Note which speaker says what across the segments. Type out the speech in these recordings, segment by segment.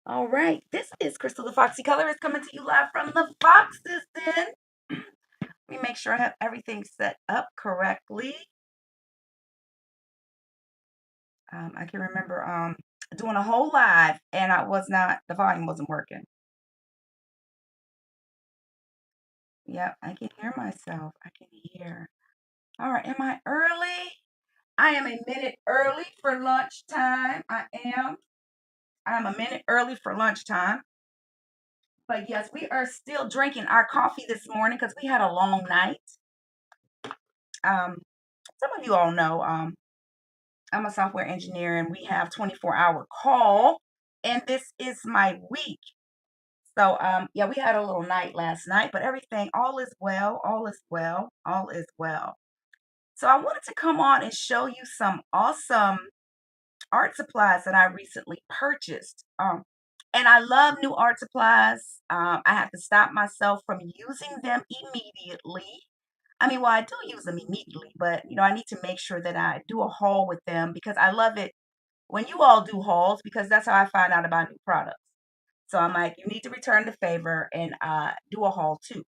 Speaker 1: All right, this is Crystal the Foxy Colorist coming to you live from the Fox's Den. Let me make sure I have everything set up correctly. I can remember doing a whole live and the volume wasn't working. Yep, I can hear myself. I can hear. All right, am I early? I am a minute early for lunchtime. I am. I'm a minute early for lunchtime. But yes, we are still drinking our coffee this morning because we had a long night. Um, some of you all know I'm a software engineer and we have 24-hour call, and this is my week. So yeah, we had a little night last night, but everything, all is well, all is well, all is well. So I wanted to come on and show you some awesome art supplies that I recently purchased. And I love new art supplies. I have to stop myself from using them immediately. I mean, well, I do use them immediately, but I need to make sure that I do a haul with them because I love it when you all do hauls because that's how I find out about new products. So I'm like, you need to return the favor and do a haul too.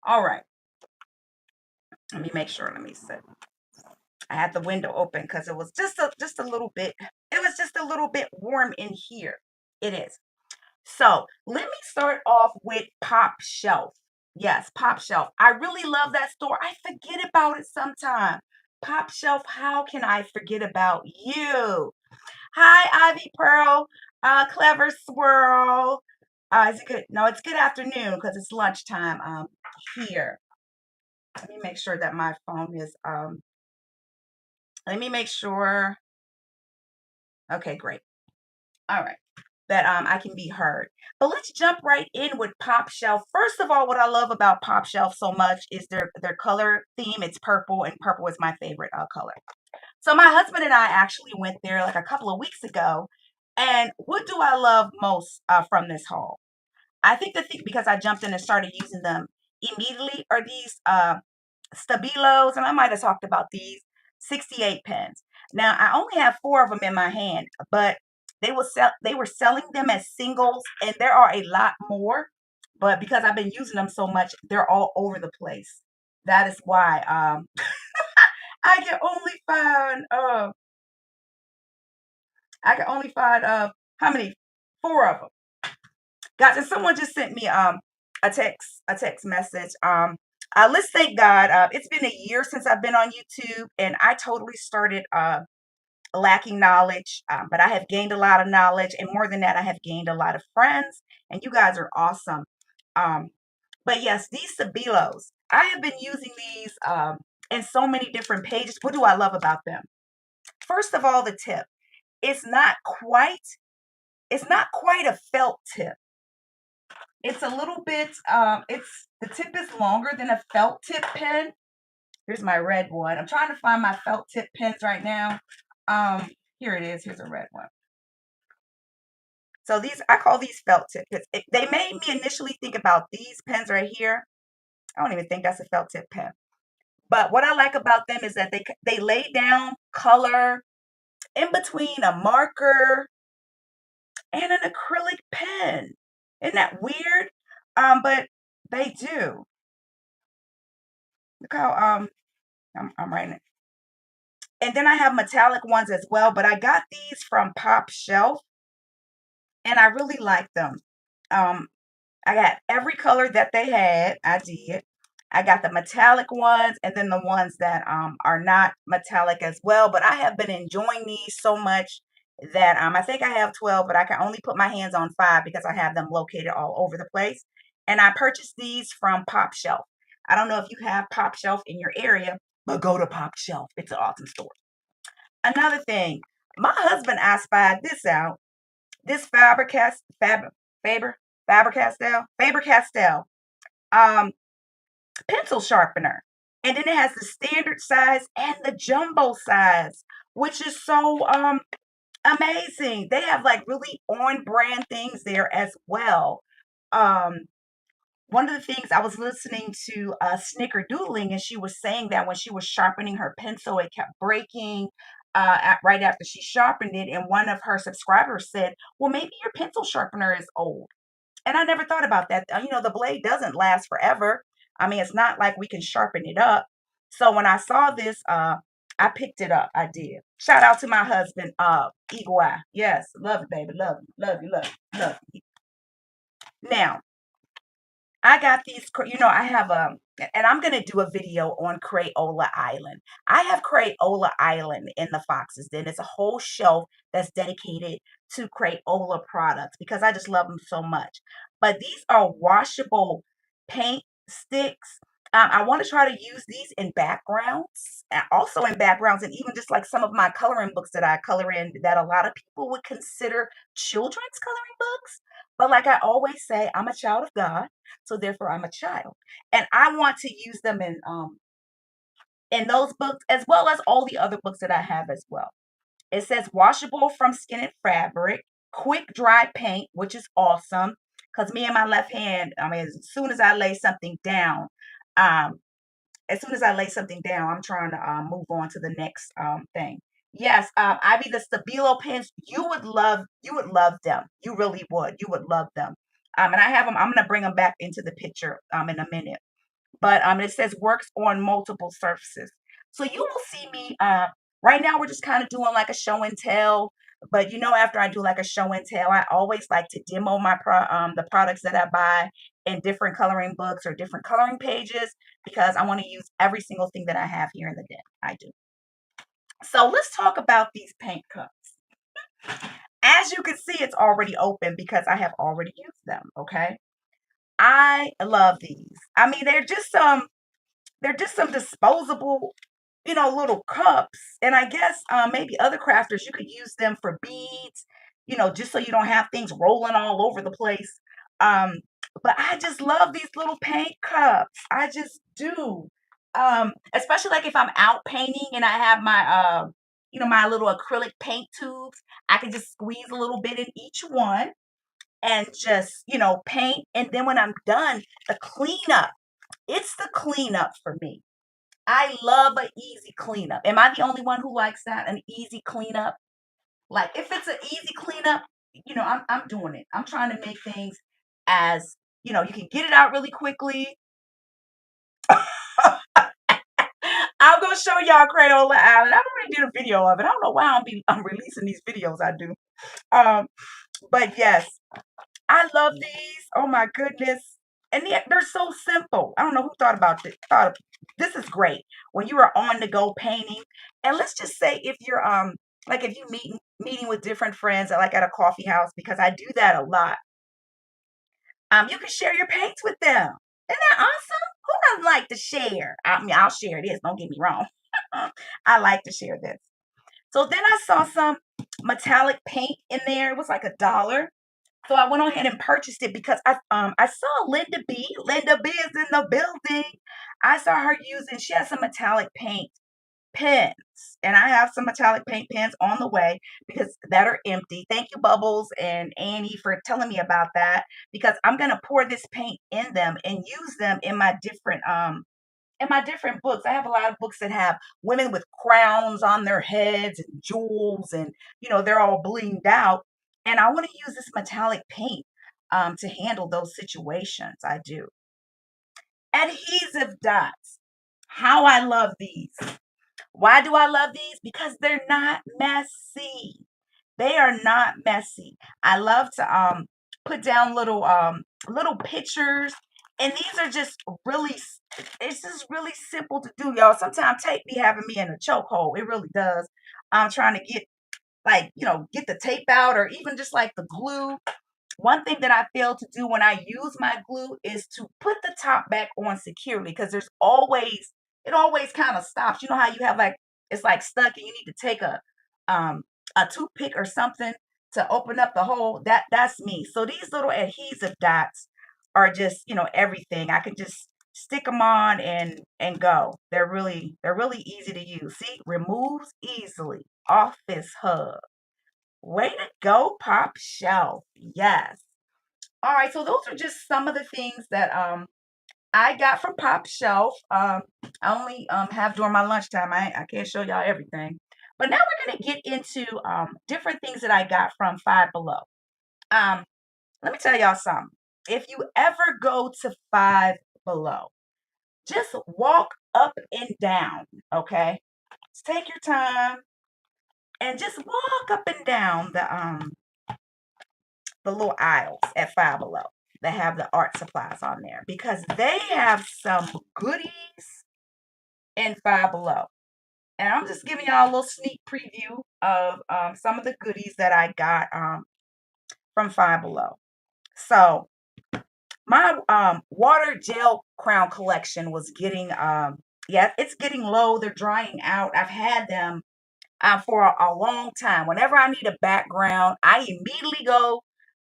Speaker 1: All right, let me make sure. Let me set. I had the window open because it was just a little bit. It was just a little bit warm in here. It is. So let me start off with Pop Shelf. Yes, Pop Shelf. I really love that store. I forget about it sometimes. Pop Shelf, how can I forget about you? Hi, Ivy Pearl, Clever Swirl. Is it good? No, it's good afternoon because it's lunchtime here. Let me make sure that my phone is let me make sure. Okay, great. All right. That I can be heard. But let's jump right in with Pop Shelf. First of all, what I love about Pop Shelf so much is their color theme. It's purple, and purple is my favorite color. So my husband and I actually went there like a couple of weeks ago. And what do I love most from this haul? I think the thing because I jumped in and started using them immediately are these Stabilos, and I might have talked about these 68 pens. Now I only have four of them in my hand, but they were selling them as singles, and there are a lot more. But because I've been using them so much, they're all over the place. That is why I can only find how many? Four of them. Guys, and someone just sent me a text message. Let's thank God. It's been a year since I've been on YouTube, and I totally started lacking knowledge, but I have gained a lot of knowledge, and more than that, I have gained a lot of friends, and you guys are awesome. Um, but yes, these Sabilos, I have been using these in so many different pages. What do I love about them? First of all, the tip. It's not quite. It's not quite a felt tip. It's a little bit. It's the tip is longer than a felt tip pen. Here's my red one. I'm trying to find my felt tip pens right now. Um, Here it is. Here's a red one. So these, I call these felt tip pens. They made me initially think about these pens right here. I don't even think that's a felt tip pen. But what I like about them is that they lay down color in between a marker and an acrylic pen. Isn't that weird? But they do. Look how I'm writing it. And then I have metallic ones as well, but I got these from Pop Shelf and I really like them. Um, I got every color that they had. I did. I got the metallic ones and then the ones that are not metallic as well. But I have been enjoying these so much that I think I have 12, but I can only put my hands on 5 because I have them located all over the place. And I purchased these from Pop Shelf. I don't know if you have Pop Shelf in your area, but go to Pop Shelf. It's an awesome store. Another thing, my husband I spied this out. This Faber Faber Castell um pencil sharpener. And then it has the standard size and the jumbo size, which is so amazing. They have like really on brand things there as well. Um One of the things I was listening to Snickerdoodling, and she was saying that when she was sharpening her pencil, it kept breaking. right after she sharpened it, and one of her subscribers said, "Well, maybe your pencil sharpener is old." And I never thought about that. The blade doesn't last forever. I mean, it's not like we can sharpen it up. So when I saw this, I picked it up. I did. Shout out to my husband, Eagle Eye. Yes, love you, baby. Love you, love you, love you, love you. Now, I got these, I have and I'm gonna do a video on Crayola Island. I have Crayola Island in the Foxes Den. It's a whole shelf that's dedicated to Crayola products because I just love them so much. But these are washable paint sticks. I want to try to use these in backgrounds, and also in backgrounds, and even just like some of my coloring books that I color in that a lot of people would consider children's coloring books. But like I always say, I'm a child of God, so therefore I'm a child, and I want to use them in those books as well as all the other books that I have as well. It says washable from skin and fabric, quick dry paint, which is awesome because me and my left hand, I mean, as soon as I lay something down, um, I'm trying to move on to the next thing. Yes, Ivy, the Stabilo pens, you would love them. You really would. You would love them. And I have them. I'm gonna bring them back into the picture in a minute. But it says works on multiple surfaces. So you will see me right now we're just kind of doing like a show and tell. But after I do like a show and tell, I always like to demo the products that I buy in different coloring books or different coloring pages because I want to use every single thing that I have here in the den. I do. So let's talk about these paint cups. As you can see, it's already open because I have already used them. Okay. I love these. I mean, they're just some disposable, little cups. And I guess maybe other crafters, you could use them for beads, just so you don't have things rolling all over the place. Um, but I just love these little paint cups. I just do. Especially like if I'm out painting and I have my little acrylic paint tubes, I can just squeeze a little bit in each one and just, paint. And then when I'm done, the cleanup, it's the cleanup for me. I love an easy cleanup. Am I the only one who likes that? An easy cleanup? Like if it's an easy cleanup, I'm doing it. I'm trying to make things as, you can get it out really quickly. I'm gonna show y'all Crayola Island. I already did a video of it. I don't know why I'm releasing these videos I do. Um, but yes, I love these. Oh my goodness. And they're so simple. I don't know who thought about this. This is great when you are on the go painting. And let's just say if you're like if you meeting with different friends like at a coffee house, because I do that a lot. You can share your paints with them. Isn't that awesome? Who doesn't like to share? I mean, I'll share this. Don't get me wrong. I like to share this. So then I saw some metallic paint in there. It was like $1. So I went on ahead and purchased it because I saw Linda B. Linda B is in the building. I saw her using, she has some metallic paint pens. And I have some metallic paint pens on the way because that are empty. Thank you, Bubbles and Annie, for telling me about that. Because I'm gonna pour this paint in them and use them in my different books. I have a lot of books that have women with crowns on their heads and jewels, and they're all blinged out. And I want to use this metallic paint to handle those situations. I do. Adhesive dots. How I love these. Why do I love these? Because they're not messy. They are not messy. I love to put down little pictures, and these are just really it's just really simple to do, y'all. Sometimes tape be having me in a chokehold. It really does. I'm trying to get get the tape out or even just like the glue. One thing that I fail to do when I use my glue is to put the top back on securely because it always kind of stops. You know how you have like it's like stuck and you need to take um a toothpick or something to open up the hole. That's me. So these little adhesive dots are just, everything. I can just stick them on and go. They're really easy to use. See, removes easily. Office hub. Way to go, Pop Shelf. Yes. All right, so those are just some of the things that I got from Pop Shelf. I only have during my lunchtime. I can't show y'all everything. But now we're going to get into different things that I got from Five Below. Um, Let me tell y'all something. If you ever go to Five Below, just walk up and down, okay? Just take your time and just walk up and down the little aisles at Five Below that have the art supplies on there because they have some goodies in Five Below. And I'm just giving y'all a little sneak preview of some of the goodies that I got from Five Below. So my water gel crown collection was getting yeah, it's getting low. They're drying out. I've had them for a long time. Whenever I need a background, I immediately go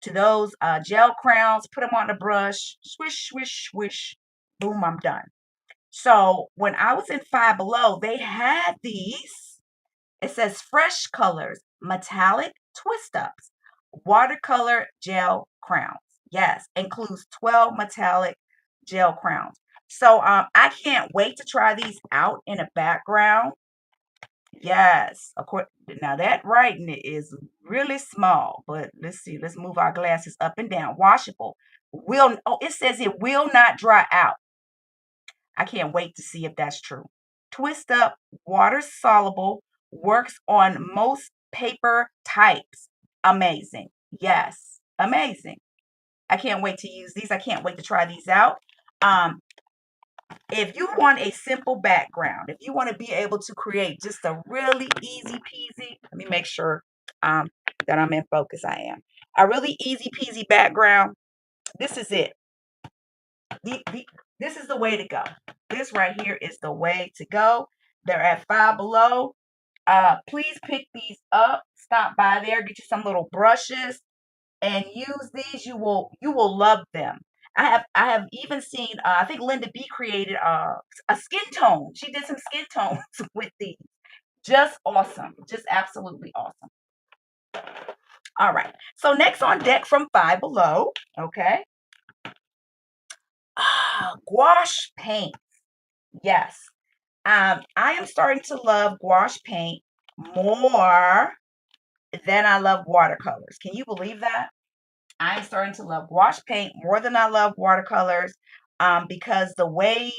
Speaker 1: to those gel crowns, put them on the brush, swish, swish, swish, boom, I'm done. So when I was in Five Below, they had these. It says fresh colors, metallic twist ups, watercolor gel crowns. Yes, includes 12 metallic gel crowns. So I can't wait to try these out in a background. Yes, of course. Now that writing is really small, but let's see. Let's move our glasses up and down. Washable. Will oh, it says it will not dry out. I can't wait to see if that's true. Twist up, water soluble, works on most paper types. Amazing. Yes, amazing. I can't wait to use these. I can't wait to try these out. Um, if you want a simple background, if you want to be able to create just a really easy peasy, let me make sure um, that I'm in focus. I am. A really easy peasy background. This is it. This is the way to go. This right here is the way to go. They're at Five Below. Please pick these up. Stop by there, get you some little brushes, and use these. You will love them. I have even seen. I think Linda B created a skin tone. She did some skin tones with these. Just awesome. Just absolutely awesome. All right. So next on deck from Five Below. Okay. Gouache paint. Yes. I am starting to love gouache paint more than I love watercolors. Can you believe that? I'm starting to love gouache paint more than I love watercolors because the way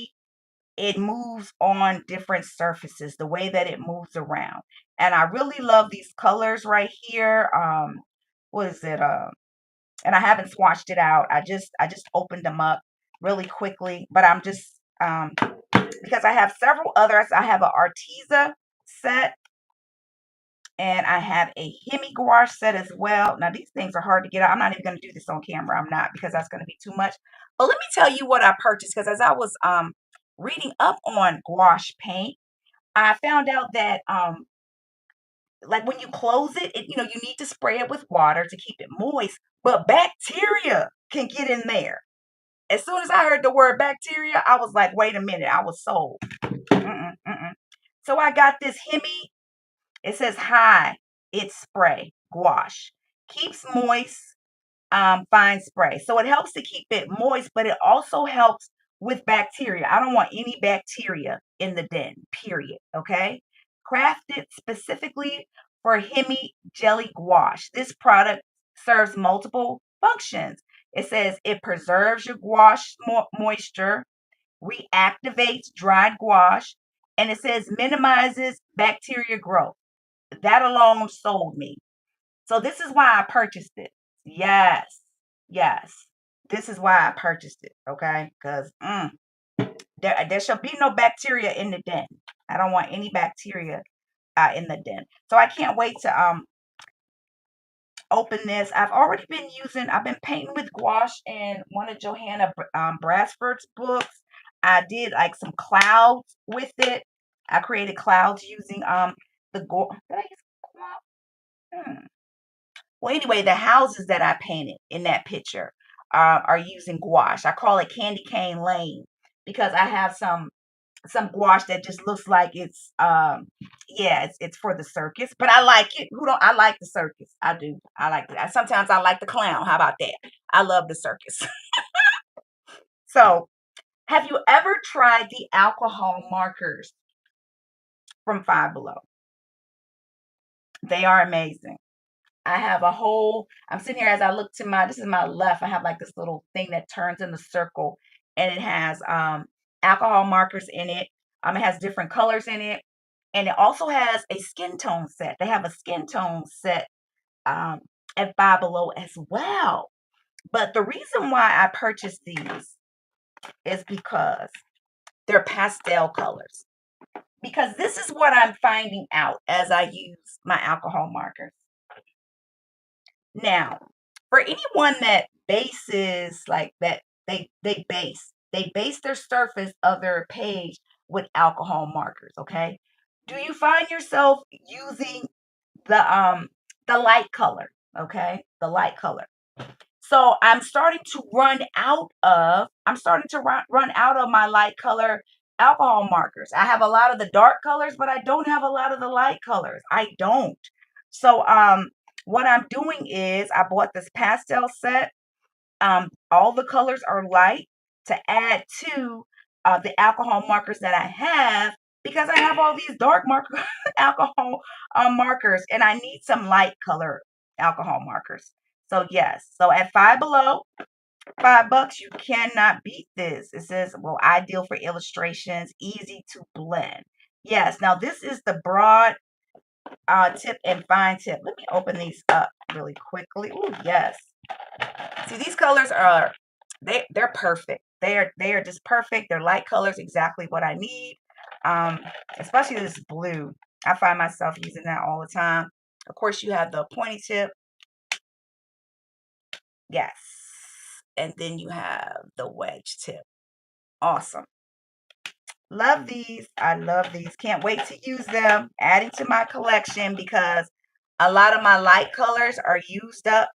Speaker 1: it moves on different surfaces, the way that it moves around. And I really love these colors right here. What is it? And I haven't swatched it out. I just opened them up really quickly, but I'm just because I have several others. I have an Arteza set and I have a Hemi gouache set as well. Now these things are hard to get out. I'm not even going to do this on camera. I'm not because that's going to be too much. But let me tell you what I purchased because as I was reading up on gouache paint, I found out that like when you close it, you need to spray it with water to keep it moist, but bacteria can get in there. As soon as I heard the word bacteria, I was like, wait a minute, I was sold. Mm-mm, mm-mm. So I got this Hemi. It says hi, it's spray gouache. Keeps moist, fine spray. So it helps to keep it moist, but it also helps with bacteria. I don't want any bacteria in the den, period. Okay. Crafted specifically for Hemi Jelly Gouache. This product serves multiple functions. It says it preserves your gouache moisture, reactivates dried gouache, and it says minimizes bacteria growth. That alone sold me. So this is why I purchased it. Yes. Yes. This is why I purchased it. Okay. Because there shall be no bacteria in the den. I don't want any bacteria in the den. So I can't wait to open this. I've been painting with gouache in one of Johanna Brasford's books. I did like some clouds with it. I created clouds using the gouache. Did I use cloud? Well, anyway, the houses that I painted in that picture are using gouache. I call it Candy Cane Lane because I have some gouache that just looks like it's yeah, it's for the circus, but I like it. Who don't I like the circus? I do. I like that. Sometimes I like the clown. How about that? I love the circus. So, have you ever tried the alcohol markers from Five Below? They are amazing. I have a whole, I'm sitting here as I look to my, this is my left. I have like this little thing that turns in the circle and it has alcohol markers in it. It has different colors in it. And it also has a skin tone set. They have a skin tone set um, at Five Below as well. But the reason why I purchased these is because they're pastel colors. Because this is what I'm finding out as I use my alcohol markers. Now, for anyone that bases like that, they base their surface of their page with alcohol markers. Okay, do you find yourself using the light color? Okay, the light color. So I'm starting to run out of my light color alcohol markers. I have a lot of the dark colors, but I don't have a lot of the light colors. I don't. So what I'm doing is I bought this pastel set. All the colors are light to add to the alcohol markers that I have because I have all these dark marker alcohol markers and I need some light color alcohol markers. So yes, so at Five Below, $5, you cannot beat this. It says, well, ideal for illustrations, easy to blend. Yes, now this is the broad tip and fine tip. Let me open these up really quickly. Oh, yes. See, these colors are they're perfect. They are just perfect. They're light colors, exactly what I need. Um, Especially this blue. I find myself using that all the time. Of course, you have the pointy tip. Yes. And then you have the wedge tip. Awesome. Love these. I love these. Can't wait to use them. Adding to my collection because a lot of my light colors are used up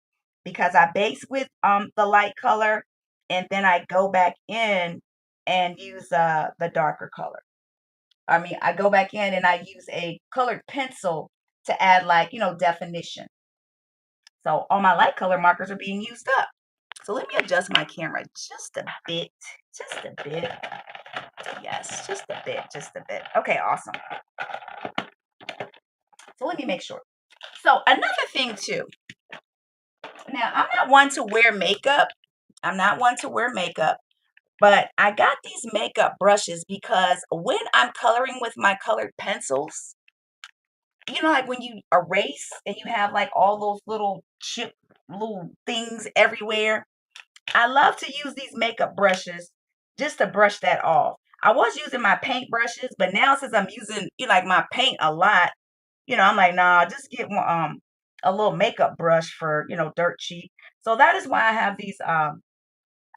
Speaker 1: because I base with the light color and then I go back in and use the darker color. I mean, I go back in and I use a colored pencil to add like, definition. So all my light color markers are being used up. So let me adjust my camera just a bit. Just a bit. Yes, just a bit, just a bit. Okay, awesome. So let me make sure. So another thing too. Now, I'm not one to wear makeup. I'm not one to wear makeup, but I got these makeup brushes because when I'm coloring with my colored pencils, like when you erase and you have like all those little chip little things everywhere. I love to use these makeup brushes just to brush that off. I was using my paint brushes, but now since I'm using like my paint a lot, I'm like, nah, just get one a little makeup brush for, dirt cheap. So that is why I have these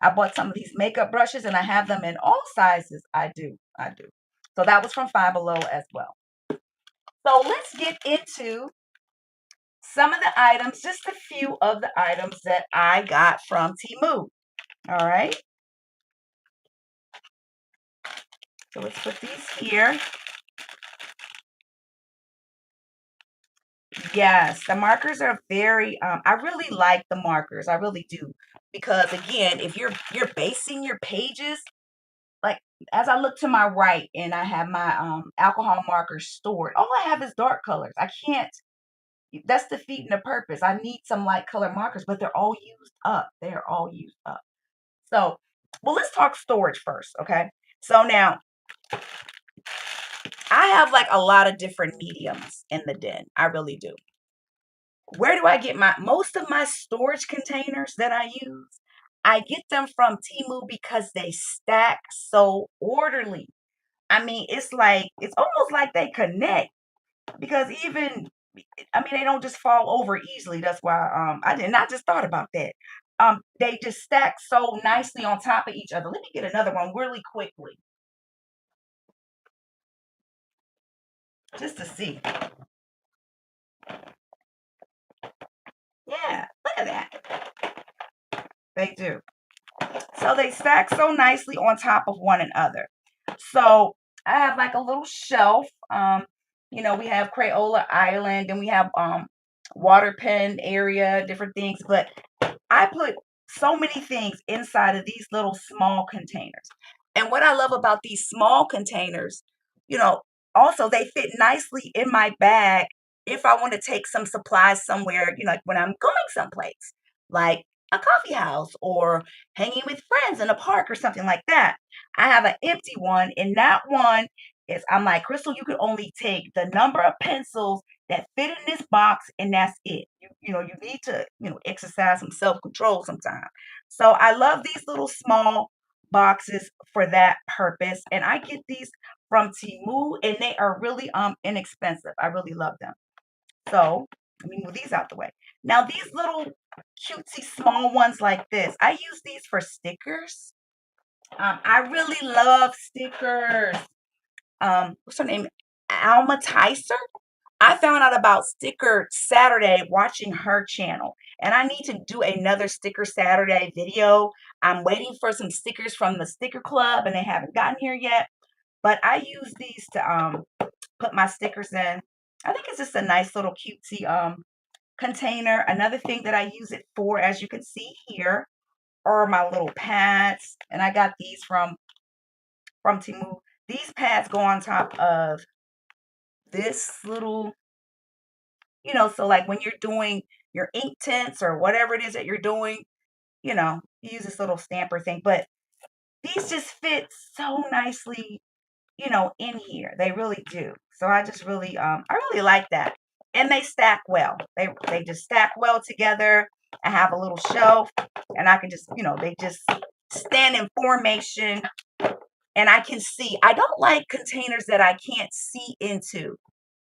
Speaker 1: I bought some of these makeup brushes and I have them in all sizes. I do. I do. So that was from Five Below as well. So let's get into some of the items, just a few of the items that I got from Temu. All right. So let's put these here. Yes, the markers are very I really like the markers. I really do. Because again, if you're basing your pages, like as I look to my right and I have my alcohol markers stored, all I have is dark colors. I can't That's defeating the purpose. I need some light color markers, but they're all used up. They're all used up. So, well, let's talk storage first, okay? So now I have like a lot of different mediums in the den. I really do. Where do I get most of my storage containers that I use? I get them from Temu because they stack so orderly. I mean, it's almost like they connect because even I mean they don't just fall over easily. That's why I did not just thought about that. They just stack so nicely on top of each other. Let me get another one really quickly just to see. Yeah, look at that. They do. So they stack so nicely on top of one another. So I have like a little shelf. We have Crayola Island and we have water pen area, different things, but I put so many things inside of these little small containers. And what I love about these small containers, you know, also they fit nicely in my bag if I want to take some supplies somewhere, like when I'm going someplace, like a coffee house or hanging with friends in a park or something like that. I have an empty one, and that one is, I'm like, Crystal, you can only take the number of pencils that fit in this box, and that's it. You need to, exercise some self-control sometimes. So I love these little small boxes for that purpose. And I get these from Temu, and they are really inexpensive. I really love them. So let me move these out the way. Now these little cutesy small ones like this, I use these for stickers. I really love stickers. What's her name? Alma Tyser. I found out about Sticker Saturday watching her channel, and I need to do another Sticker Saturday video. I'm waiting for some stickers from the Sticker Club, and they haven't gotten here yet. But I use these to put my stickers in. I think it's just a nice little cutesy container. Another thing that I use it for, as you can see here, are my little pads, and I got these from Temu. These pads go on top of this little, so like when you're doing your ink tints or whatever it is that you're doing, you use this little stamper thing. But these just fit so nicely, in here. They really do. So I just really I really like that. And they stack well. They just stack well together. I have a little shelf, and I can just, they just stand in formation, and I can see. I don't like containers that I can't see into.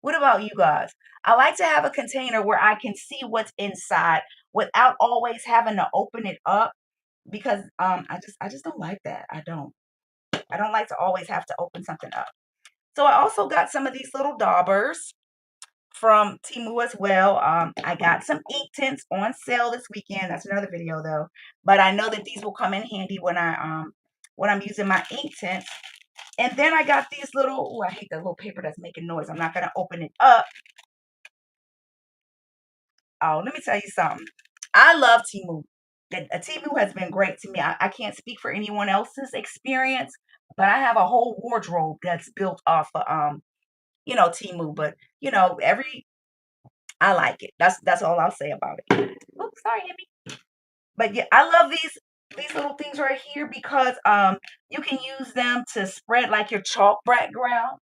Speaker 1: What about you guys? I like to have a container where I can see what's inside without always having to open it up, because I just don't like that. I don't like to always have to open something up. So I also got some of these little daubers from Temu as well. I got some ink tints on sale this weekend. That's another video though. But I know that these will come in handy when I'm using my ink tints. And then I got these little, I hate that little paper that's making noise. I'm not gonna open it up. Oh, let me tell you something. I love Temu. Temu has been great to me. I can't speak for anyone else's experience, but I have a whole wardrobe that's built off of Temu. But every I like it. That's all I'll say about it. Oops, sorry, Emmy. But yeah, I love these little things right here because you can use them to spread like your chalk background.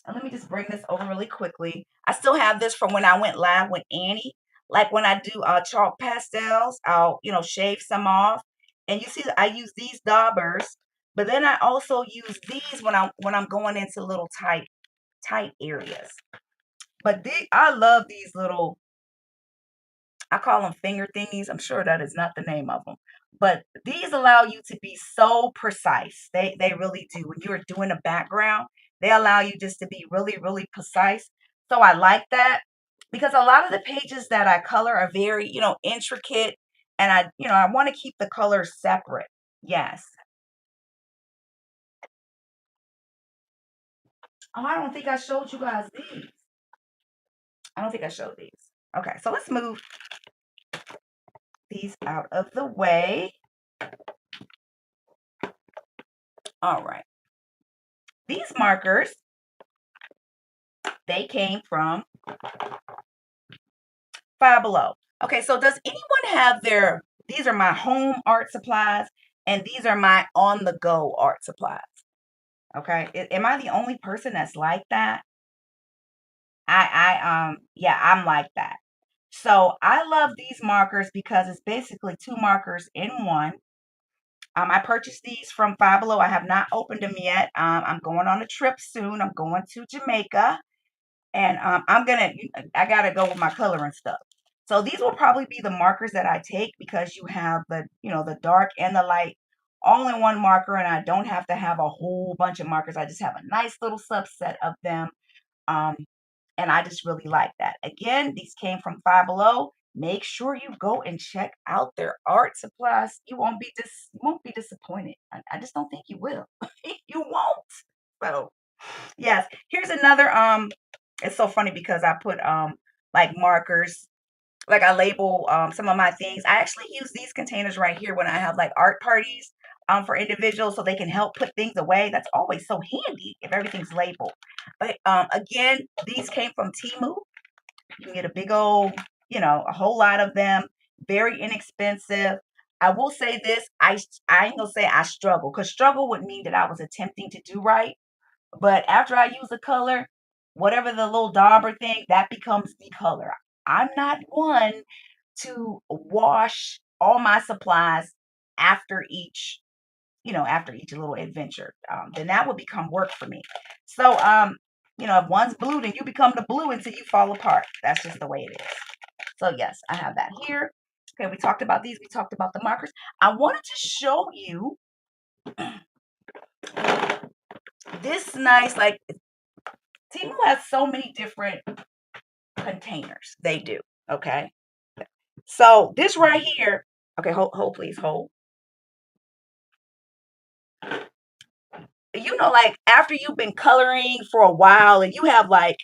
Speaker 1: And let me just bring this over really quickly. I still have this from when I went live with Annie. Like when I do chalk pastels, I'll shave some off. And you see that I use these daubers, but then I also use these when I'm going into little tight areas. But I love these little, I call them finger thingies. I'm sure that is not the name of them. But these allow you to be so precise. They really do. When you're doing a background, they allow you just to be really, really precise. So I like that because a lot of the pages that I color are very, intricate, and I want to keep the colors separate. Yes. Oh, I don't think I showed you guys these. I don't think I showed these. Okay, so let's move these out of the way. All right. These markers, they came from Five Below. Okay, so does anyone have these are my home art supplies, and these are my on-the-go art supplies. Okay, am I the only person that's like that? Yeah, I'm like that. So I love these markers because it's basically two markers in one. I purchased these from Five Below. I have not opened them yet. I'm going on a trip soon. I'm going to Jamaica. And I gotta go with my coloring stuff. So these will probably be the markers that I take because you have the dark and the light all in one marker, and I don't have to have a whole bunch of markers. I just have a nice little subset of them. Um, and I just really like that. Again, these came from Five Below. Make sure you go and check out their art supplies. You won't be disappointed. I just don't think you will. You won't. So yes, here's another it's so funny because I put like markers, like I label some of my things. I actually use these containers right here when I have like art parties for individuals so they can help put things away. That's always so handy if everything's labeled. But again, these came from Temu. You can get a big old, a whole lot of them. Very inexpensive. I will say this, I ain't gonna say I struggle, because struggle would mean that I was attempting to do right. But after I use a color, whatever the little dauber thing, that becomes the color. I'm not one to wash all my supplies after each, after each little adventure. Then that would become work for me. So, if one's blue, then you become the blue until you fall apart. That's just the way it is. So yes, I have that here. Okay, we talked about these. We talked about the markers. I wanted to show you this nice, like, Temu has so many different containers. They do. Okay. So this right here, okay, hold, please, hold. Like after you've been coloring for a while and you have like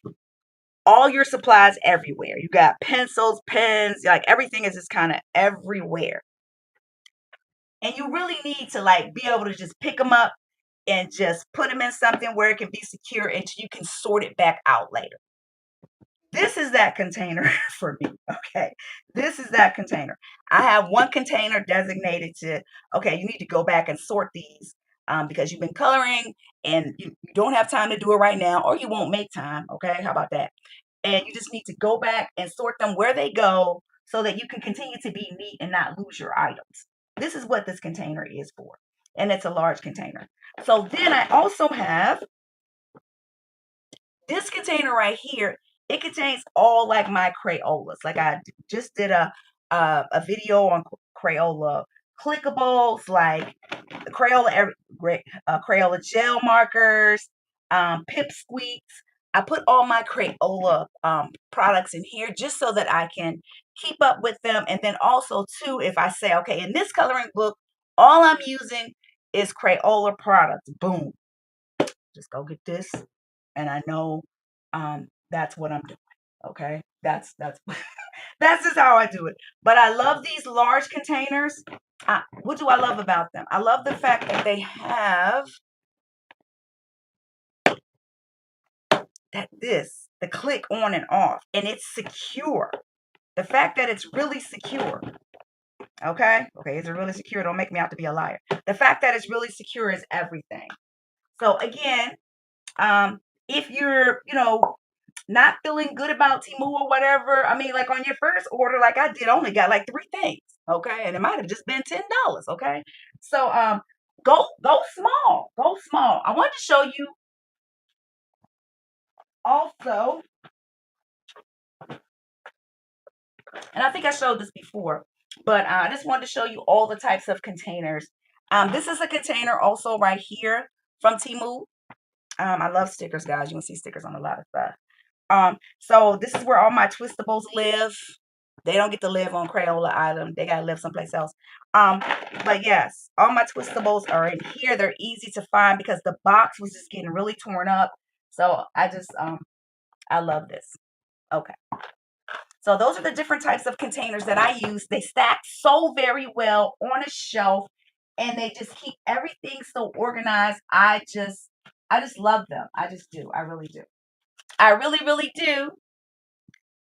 Speaker 1: all your supplies everywhere. You got pencils, pens, like everything is just kind of everywhere. And you really need to like be able to just pick them up and just put them in something where it can be secure until you can sort it back out later. This is that container for me. Okay. This is that container. I have one container designated to, okay, you need to go back and sort these because you've been coloring and you don't have time to do it right now, or you won't make time. Okay. How about that? And you just need to go back and sort them where they go so that you can continue to be neat and not lose your items. This is what this container is for. And it's a large container. So then I also have this container right here. It contains all like my Crayolas. Like I just did a video on Crayola clickables, like Crayola Crayola gel markers, pipsqueaks. I put all my Crayola products in here just so that I can keep up with them. And then also too, if I say, okay, in this coloring book, all I'm using is Crayola products. Boom. Just go get this. And I know that's what I'm doing. Okay. That's that's just how I do it. But I love these large containers. What do I love about them? I love the fact that they have the click on and off, and it's secure. The fact that it's really secure. Okay. Okay. Is it really secure? Don't make me out to be a liar. The fact that it's really secure is everything. So again, if you're, not feeling good about Temu or whatever, I mean, like on your first order, like I did, only got like 3 things, okay, and it might have just been $10, okay. So go small, go small. I wanted to show you also, and I think I showed this before, but I just wanted to show you all the types of containers. This is a container also right here from Temu. I love stickers, guys. You can see stickers on a lot of stuff. So this is where all my twistables live. They don't get to live on Crayola item. They gotta live someplace else. But yes, all my twistables are in here. They're easy to find because the box was just getting really torn up. So I love this. Okay. So those are the different types of containers that I use. They stack so very well on a shelf and they just keep everything so organized. I just love them. I just do. I really do. I really, really do.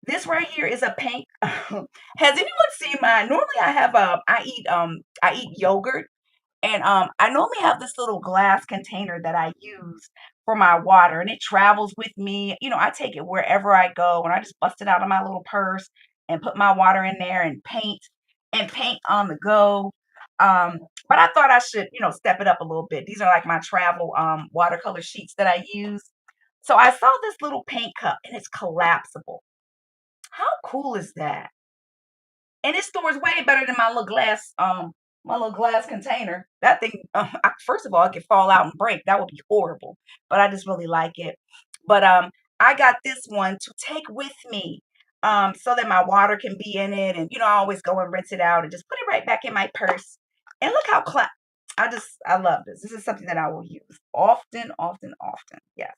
Speaker 1: This right here is a paint. Has anyone seen mine? Normally I have I eat yogurt and I normally have this little glass container that I use for my water and it travels with me. I take it wherever I go and I just bust it out of my little purse and put my water in there and paint on the go. Um but I thought I should, step it up a little bit. These are like my travel watercolor sheets that I use. So I saw this little paint cup and it's collapsible. How cool is that? And it stores way better than my little glass container. That thing, first of all, it could fall out and break. That would be horrible. But I just really like it. But I got this one to take with me, so that my water can be in it, and I always go and rinse it out and just put it right back in my purse. And look how I love this. This is something that I will use often, often, often. Yes.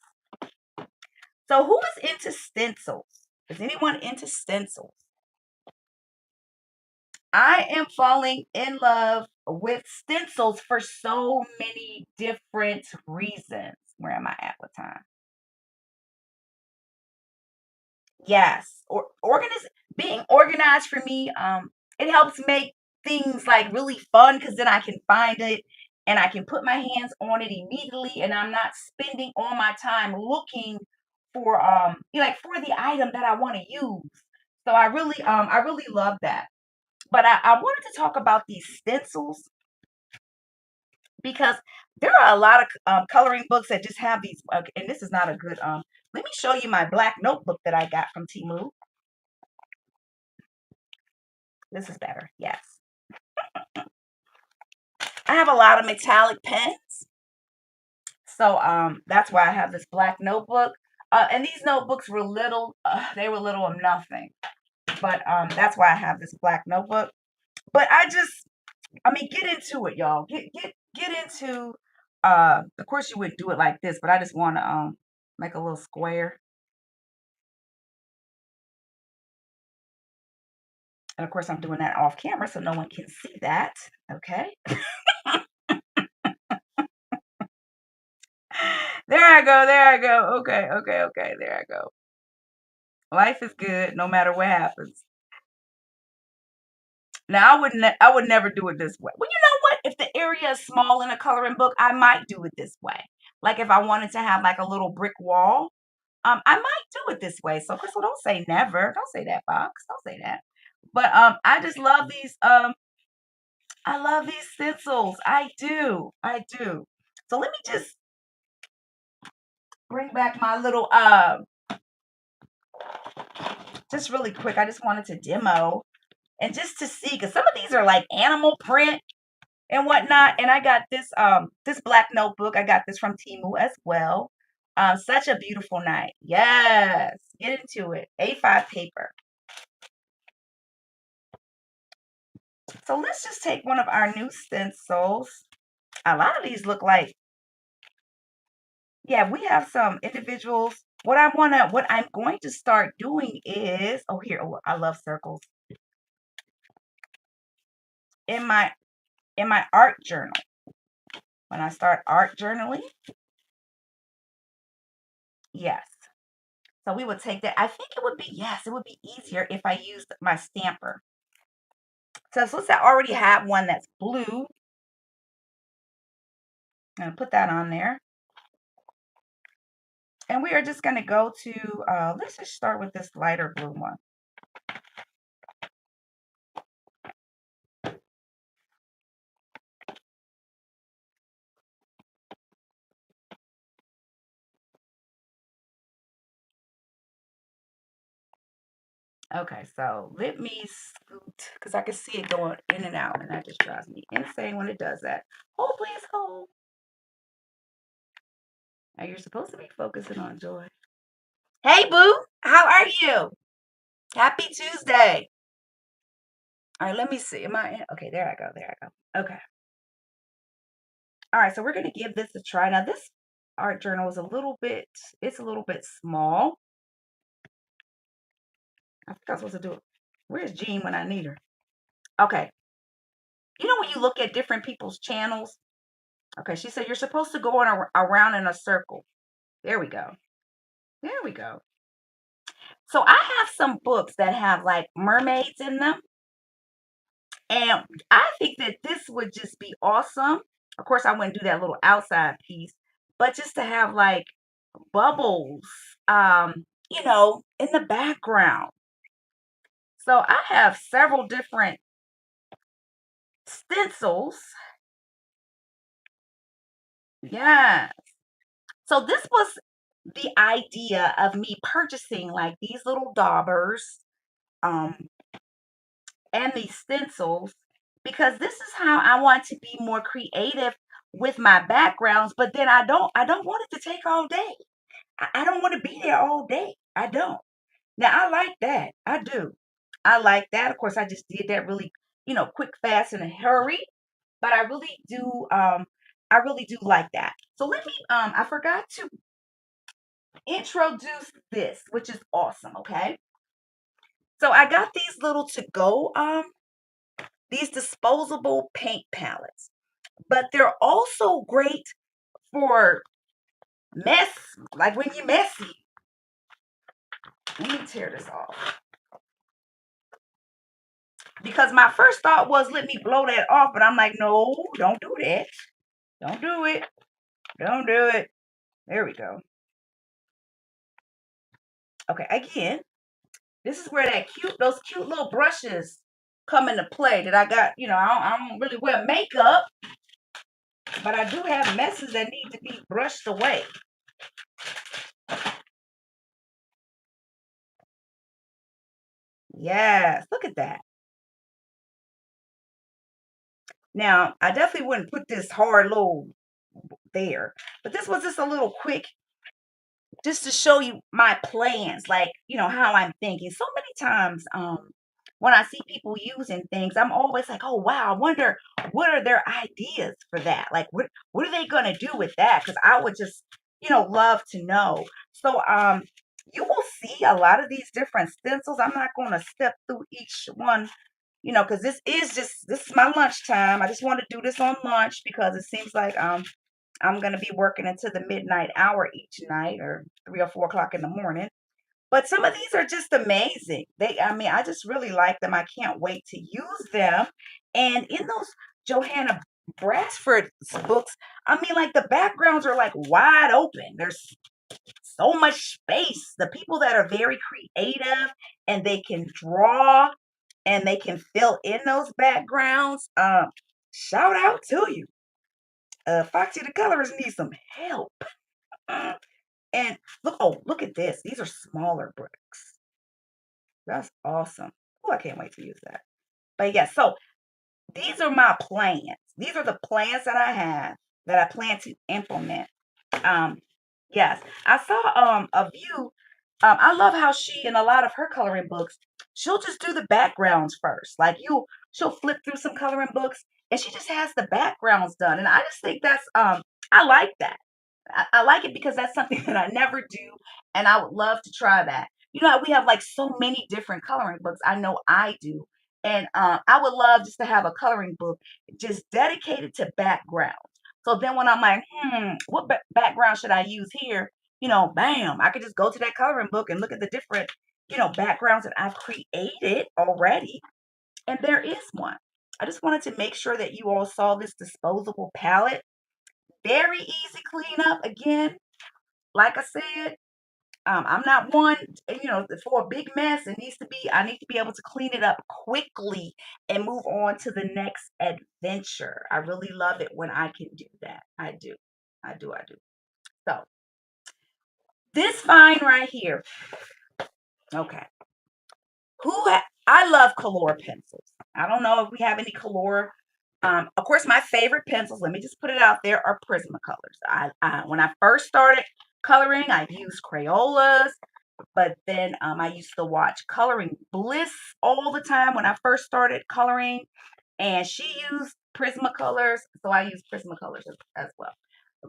Speaker 1: So who is into stencils? Is anyone into stencils? I am falling in love with stencils for so many different reasons. Where am I at with time? Yes, or being organized for me, it helps make things like really fun because then I can find it and I can put my hands on it immediately, and I'm not spending all my time looking for like for the item that I want to use. So I really love that. But I wanted to talk about these stencils because there are a lot of coloring books that just have these, and this is not a good. Let me show you my black notebook that I got from Timu. This is better. Yes. I have a lot of metallic pens. So that's why I have this black notebook. And these notebooks were little, they were little of nothing. But that's why I have this black notebook. But I mean, get into it, y'all. Get into of course you wouldn't do it like this, but I just want to make a little square. And of course I'm doing that off camera so no one can see that. Okay. There I go. There I go. Okay, okay, okay. There I go. Life is good no matter what happens. Now I would never do it this way. Well, you know what? If the area is small in a coloring book, I might do it this way. Like if I wanted to have like a little brick wall, I might do it this way. So Crystal, don't say never. Don't say that, Fox. Don't say that. But I just love these I love these stencils. I do. I do. So let me just bring back my little just really quick. I just wanted to demo and just to see because some of these are like animal print and whatnot. And I got this black notebook. I got this from Timu as well. Such a beautiful night. Yes, get into it. A5 paper. So let's just take one of our new stencils. A lot of these look like, yeah, we have some individuals. What I'm going to start doing is, oh here, oh, I love circles. In my art journal. When I start art journaling, yes. So we would take that. I think it would be, yes, it would be easier if I used my stamper. So since I already have one that's blue, I'm going to put that on there. And we are just going to go to, let's just start with this lighter blue one. Okay, so let me scoot, because I can see it going in and out, and that just drives me insane when it does that. Hold, please, hold. Now you're supposed to be focusing on Joy. Hey, boo, how are you? Happy Tuesday. All right, let me see. Am I okay? There I go. There I go. Okay. All right, so we're gonna give this a try. Now, this art journal is it's a little bit small. I think I'm supposed to do it. Where's Jean when I need her? Okay. You know when you look at different people's channels? Okay, she said you're supposed to go on around in a circle. There we go. There we go. So I have some books that have like mermaids in them. And I think that this would just be awesome. Of course, I wouldn't do that little outside piece, but just to have like bubbles, in the background. So I have several different stencils. Yeah. So this was the idea of me purchasing like these little daubers um, and these stencils because this is how I want to be more creative with my backgrounds. But then I don't want it to take all day. I don't want to be there all day. I don't. Now I like that. I do. I like that. Of course, I just did that really, quick, fast, in a hurry. But I really do like that. So let me I forgot to introduce this, which is awesome, okay? So I got these little to go these disposable paint palettes, but they're also great for mess, like when you're messy. Let me tear this off. Because my first thought was let me blow that off, but I'm like, no, don't do that. Don't do it. Don't do it. There we go. Okay, again, this is where those cute little brushes come into play that I got. I don't really wear makeup, but I do have messes that need to be brushed away. Yes, look at that. Now, I definitely wouldn't put this hard load there, but this was just a little quick just to show you my plans, like, how I'm thinking. So many times, when I see people using things, I'm always like, oh wow, I wonder what are their ideas for that? Like what are they gonna do with that? Because I would just, love to know. So you will see a lot of these different stencils. I'm not gonna step through each one, because this is my lunchtime. I just want to do this on lunch because it seems like I'm gonna be working into the midnight hour each night or 3 or 4 o'clock in the morning. But some of these are just amazing. I mean, I just really like them. I can't wait to use them. And in those Johanna Bradford's books, I mean, like the backgrounds are like wide open. There's so much space. The people that are very creative and they can draw and they can fill in those backgrounds. Shout out to you. Foxy the colorist needs some help. Uh, and look at this. These are smaller bricks. That's awesome. Oh, I can't wait to use that. But yeah, so these are my plans. These are the plans that I have that I plan to implement. Um, yes, I saw a view. I love how she in a lot of her coloring books, she'll just do the backgrounds first. Like she'll flip through some coloring books and she just has the backgrounds done. And I just think that's I like that. I like it because that's something that I never do, and I would love to try that. We have like so many different coloring books. I know I do, and I would love just to have a coloring book just dedicated to background. So then when I'm like, what background should I use here? Bam, I could just go to that coloring book and look at the different, backgrounds that I've created already, and there is one. I just wanted to make sure that you all saw this disposable palette. Very easy cleanup. Again, like I said, I'm not one, for a big mess. I need to be able to clean it up quickly and move on to the next adventure. I really love it when I can do that. I do. I do. I do. So this fine right here. Okay. I love color pencils. I don't know if we have any color. Of course, my favorite pencils, let me just put it out there, are Prismacolors. When I first started coloring, I used Crayolas, but then I used to watch Coloring Bliss all the time when I first started coloring, and she used Prismacolors, so I use Prismacolors as well.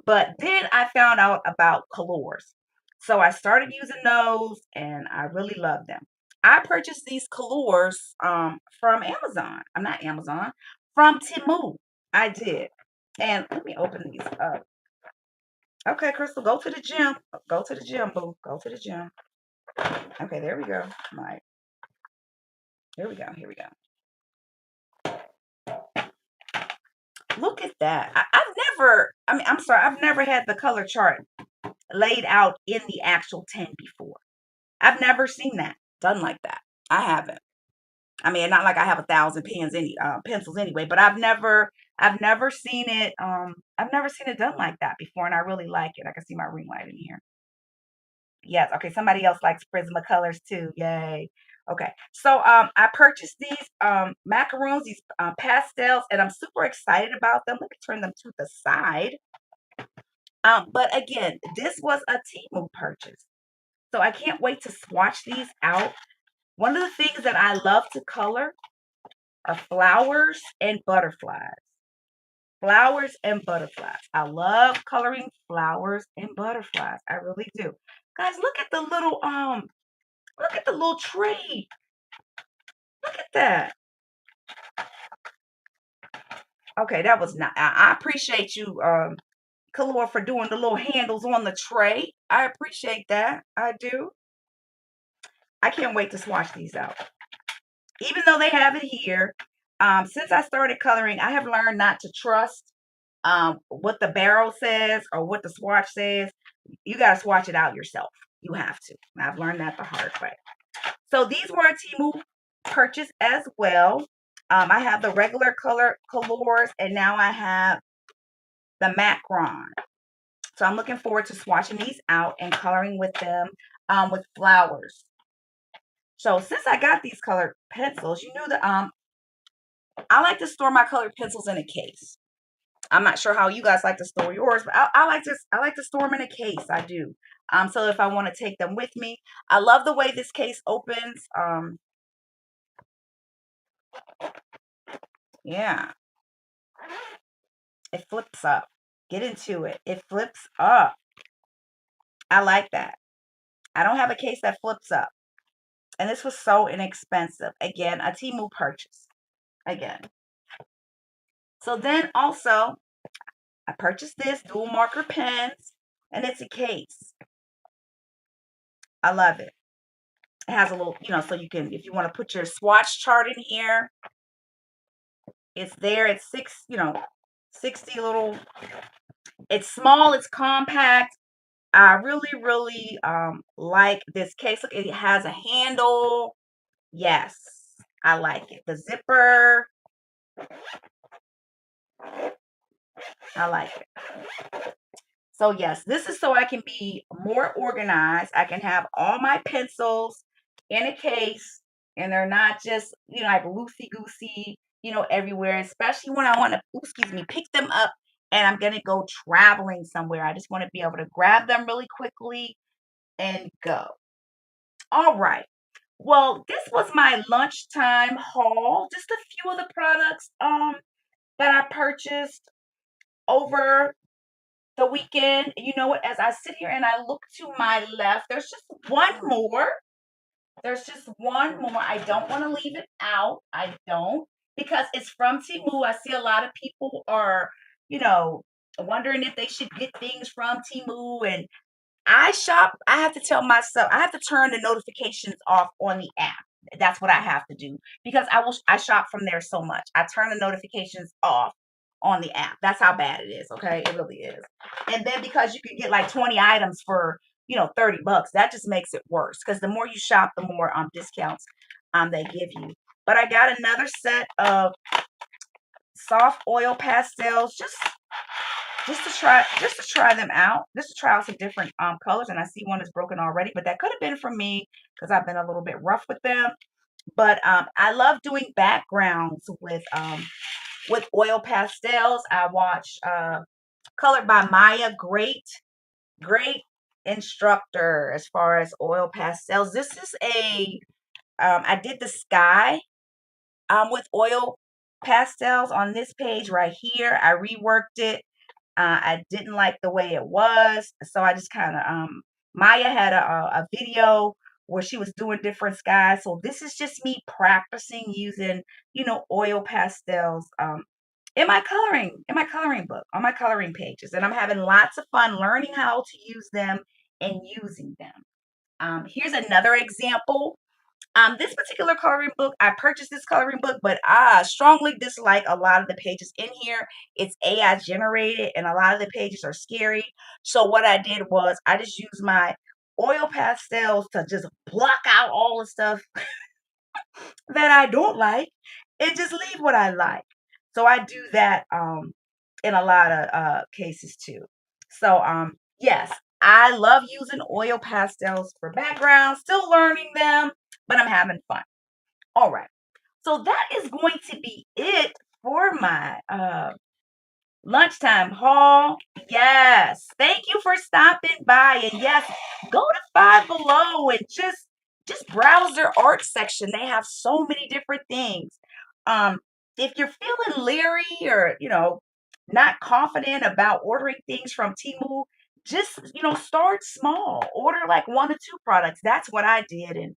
Speaker 1: But then I found out about Colors. So I started using those and I really love them. I purchased these Colors from Amazon. I'm not Amazon, from Temu. I did. And let me open these up. Okay, Crystal, go to the gym. Go to the gym, boo. Go to the gym. Okay, there we go. Right. Here we go. Here we go. Look at that. I'm sorry, I've never had the color chart laid out in the actual 10 before. I've never seen that done like that. I haven't. I mean, not like I have 1,000 pencils anyway, but I've never seen it. I've never seen it done like that before, and I really like it. I can see my ring light in here. Yes. Okay. Somebody else likes Prismacolors too. Yay. Okay. So I purchased these macaroons, these pastels, and I'm super excited about them. Let me turn them to the side. But again, this was a Temu purchase. So I can't wait to swatch these out. One of the things that I love to color are flowers and butterflies. Flowers and butterflies. I love coloring flowers and butterflies. I really do. Guys, look at the little tree. Look at that. Okay, that was not. I appreciate you, Kalor, for doing the little handles on the tray. I appreciate that. I do. I can't wait to swatch these out. Even though they have it here, since I started coloring, I have learned not to trust what the barrel says or what the swatch says. You got to swatch it out yourself. You have to. I've learned that the hard way. So these were a Temu purchase as well. I have the regular colors, and now I have the Macron. So I'm looking forward to swatching these out and coloring with them with flowers. So since I got these colored pencils, you knew that I like to store my colored pencils in a case. I'm not sure how you guys like to store yours, but I like to store them in a case. I do. So if I want to take them with me, I love the way this case opens. Yeah, it flips up. Get into it. It flips up. I like that. I don't have a case that flips up. And this was so inexpensive. Again, a Temu purchase. Again. So then also, I purchased this dual marker pens, and it's a case. I love it. It has a little, so you can, if you want to put your swatch chart in here, it's there. It's 60 little, it's small, it's compact. I really, really like this case. Look, it has a handle. Yes, I like it. The zipper, I like it. So yes, this is so I can be more organized. I can have all my pencils in a case and they're not just, like loosey goosey, everywhere, especially when I want to, excuse me, pick them up and I'm going to go traveling somewhere. I just want to be able to grab them really quickly and go. All right. Well, this was my lunchtime haul. Just a few of the products that I purchased over the weekend. You know what? As I sit here and I look to my left, there's just one more. There's just one more. I don't want to leave it out. I don't, because it's from Temu. I see a lot of people are, you know, wondering if they should get things from Temu. And I shop, I have to tell myself, I have to turn the notifications off on the app. That's what I have to do because I shop from there so much. I turn the notifications off on the app. That's how bad it is. Okay. It really is. And then because you can get like 20 items for, $30, that just makes it worse because the more you shop, the more discounts they give you. But I got another set of soft oil pastels, just to try them out, just to try out some different colors. And I see one is broken already, but that could have been from me because I've been a little bit rough with them. But I love doing backgrounds with oil pastels. I watch Colored by Maya. Great instructor as far as oil pastels. This is I did the sky with oil pastels on this page right here. I reworked it. I didn't like the way it was, so I just kind of Maya had a video where she was doing different skies. So this is just me practicing using, oil pastels in my coloring book, on my coloring pages, and I'm having lots of fun learning how to use them and using them. Here's another example. This particular coloring book, I purchased this coloring book, but I strongly dislike a lot of the pages in here. It's AI generated, and a lot of the pages are scary. So what I did was I just used my oil pastels to just block out all the stuff that I don't like and just leave what I like. So I do that in a lot of cases too. So yes, I love using oil pastels for backgrounds, still learning them, but I'm having fun. All right. So that is going to be it for my lunchtime haul. Yes. Thank you for stopping by. And yes, go to Five Below and just browse their art section. They have so many different things. Um, if you're feeling leery or, not confident about ordering things from Temu, just, start small. Order like 1 or 2 products. That's what I did. And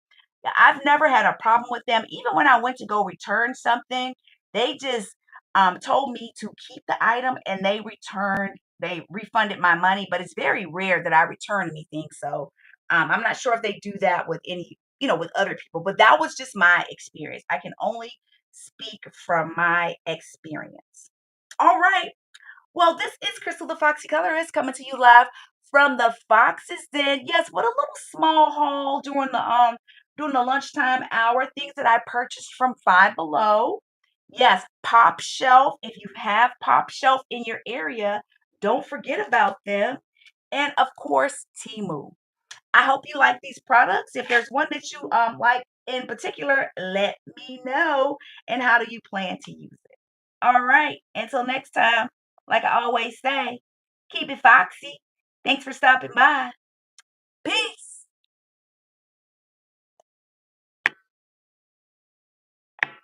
Speaker 1: I've never had a problem with them. Even when I went to go return something, they just told me to keep the item, and they refunded my money, but it's very rare that I return anything. So I'm not sure if they do that with with other people, but that was just my experience. I can only speak from my experience. All right. Well, this is Crystal the Foxy Colorist coming to you live from the Fox's Den. Yes, what a little small haul during the lunchtime hour. Things that I purchased from Five Below. Yes, Pop Shelf. If you have Pop Shelf in your area, don't forget about them. And of course, Temu. I hope you like these products. If there's one that you like in particular, let me know. And how do you plan to use it? All right. Until next time, like I always say, keep it foxy. Thanks for stopping by. Peace.